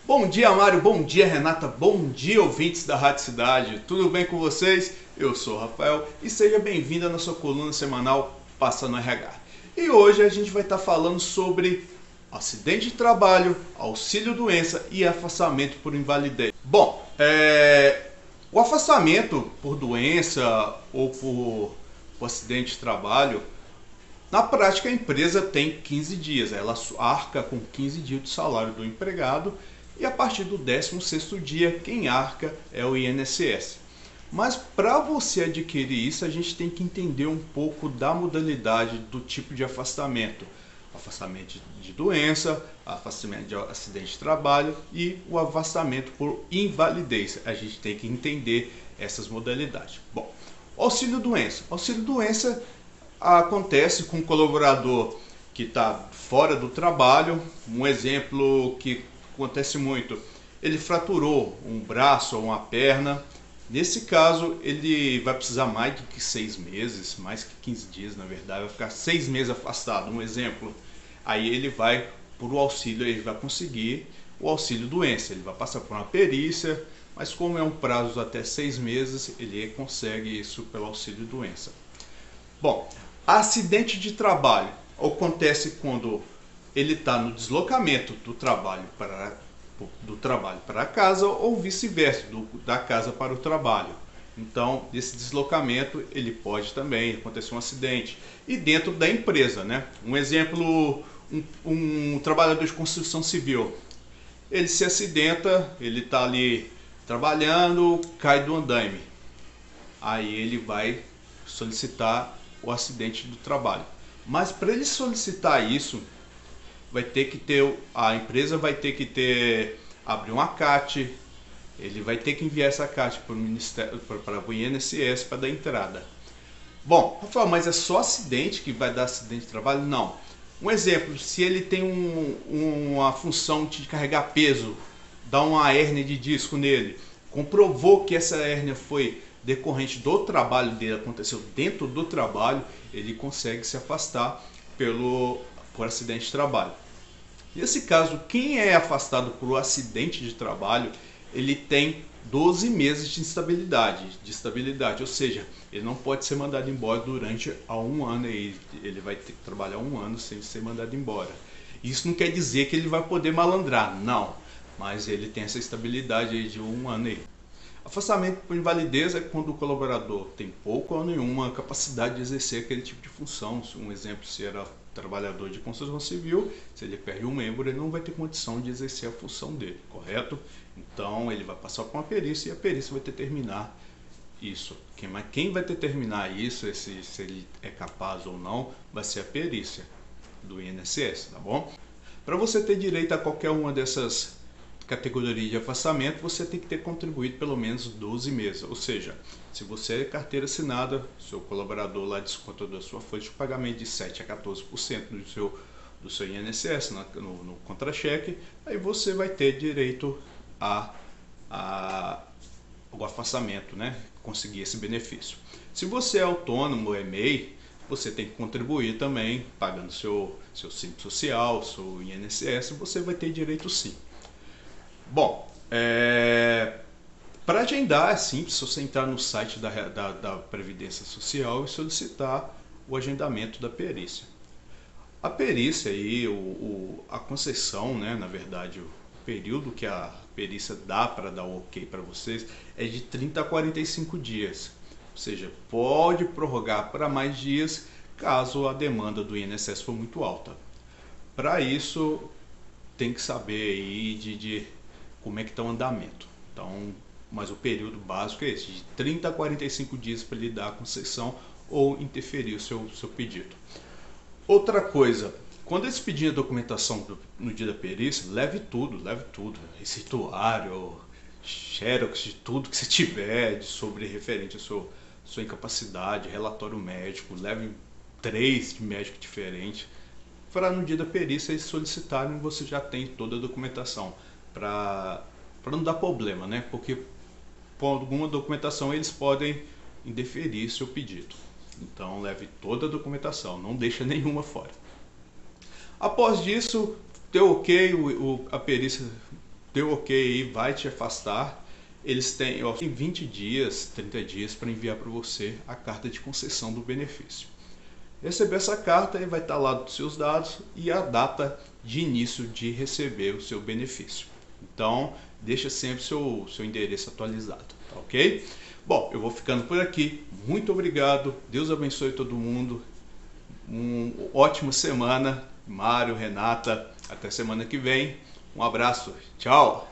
Bom dia, Mário. Bom dia, Renata. Bom dia, ouvintes da Rádio Cidade. Tudo bem com vocês? Eu sou o Rafael e seja bem-vindo à nossa coluna semanal Passa no RH. E hoje a gente vai estar falando sobre acidente de trabalho, auxílio-doença e afastamento por invalidez. Bom, o afastamento por doença ou por acidente de trabalho, na prática a empresa tem 15 dias, ela arca com 15 dias de salário do empregado e a partir do 16º dia quem arca é o INSS. Mas para você adquirir isso a gente tem que entender um pouco da modalidade do tipo de afastamento. Afastamento de doença, afastamento de acidente de trabalho e o afastamento por invalidez. A gente tem que entender essas modalidades. Bom, auxílio-doença. Auxílio-doença acontece com um colaborador que está fora do trabalho. Um exemplo que acontece muito, ele fraturou um braço ou uma perna. Nesse caso, ele vai precisar mais do que 6 meses, mais que 15 dias, na verdade, vai ficar 6 meses afastado. Um exemplo, aí ele vai por o auxílio, ele vai conseguir o auxílio doença, ele vai passar por uma perícia, mas como é um prazo até 6 meses, ele consegue isso pelo auxílio doença. Bom, acidente de trabalho acontece quando ele está no deslocamento do trabalho para casa ou vice-versa, da casa para o trabalho. Então, nesse deslocamento, ele pode também acontecer um acidente. E dentro da empresa, né? Um exemplo, um trabalhador de construção civil. Ele se acidenta, ele está ali trabalhando, cai do andaime. Aí ele vai solicitar o acidente do trabalho. Mas para ele solicitar isso, vai ter que ter, a empresa vai ter que abrir um ACAT, ele vai ter que enviar essa ACAT para o Ministério, para o INSS para dar entrada. Bom, Rafael, mas é só acidente que vai dar acidente de trabalho? Não. Um exemplo, se ele tem uma função de carregar peso, dá uma hérnia de disco nele, comprovou que essa hérnia foi decorrente do trabalho dele, aconteceu dentro do trabalho, ele consegue se afastar por acidente de trabalho. Nesse caso, quem é afastado por acidente de trabalho, ele tem 12 meses de estabilidade, ou seja, ele não pode ser mandado embora durante um ano, ele vai ter que trabalhar um ano sem ser mandado embora. Isso não quer dizer que ele vai poder malandrar, não, mas ele tem essa estabilidade aí de um ano aí. Afastamento por invalidez é quando o colaborador tem pouco ou nenhuma capacidade de exercer aquele tipo de função. Um exemplo, se era trabalhador de construção civil, se ele perde um membro, ele não vai ter condição de exercer a função dele, correto? Então ele vai passar por uma perícia e a perícia vai determinar isso. Quem vai determinar isso, se ele é capaz ou não, vai ser a perícia do INSS, tá bom? Para você ter direito a qualquer uma dessas categoria de afastamento, você tem que ter contribuído pelo menos 12 meses. Ou seja, se você é carteira assinada, seu colaborador lá desconta da sua folha de pagamento de 7 a 14% do seu INSS no contra-cheque, aí você vai ter direito ao afastamento, né? Conseguir esse benefício. Se você é autônomo, é MEI, você tem que contribuir também, pagando seu Simples Social, seu INSS, você vai ter direito sim. Bom, para agendar é simples, se você entrar no site da Previdência Social e solicitar o agendamento da perícia. A perícia aí, a concessão, né, na verdade, o período que a perícia dá para dar o ok para vocês é de 30 a 45 dias. Ou seja, pode prorrogar para mais dias caso a demanda do INSS for muito alta. Para isso, tem que saber aí de como é que está o andamento. Então, mas o período básico é esse, de 30 a 45 dias para ele dar a concessão ou interferir o seu pedido. Outra coisa, quando eles pedirem a documentação no dia da perícia, leve tudo, receituário, xerox de tudo que você tiver sobre referente à sua incapacidade, relatório médico, leve 3 de médico diferente, para no dia da perícia eles solicitarem, você já tem toda a documentação, para não dar problema, né? Porque com alguma documentação eles podem indeferir seu pedido. Então leve toda a documentação, não deixa nenhuma fora. Após disso, deu ok, a perícia deu ok aí, vai te afastar, eles têm, ó, tem 20 dias, 30 dias para enviar para você a carta de concessão do benefício. Receber essa carta, aí vai estar lá dos seus dados e a data de início de receber o seu benefício. Então, deixa sempre seu endereço atualizado, tá ok? Bom, eu vou ficando por aqui. Muito obrigado. Deus abençoe todo mundo. Uma ótima semana. Mário, Renata, até semana que vem. Um abraço. Tchau.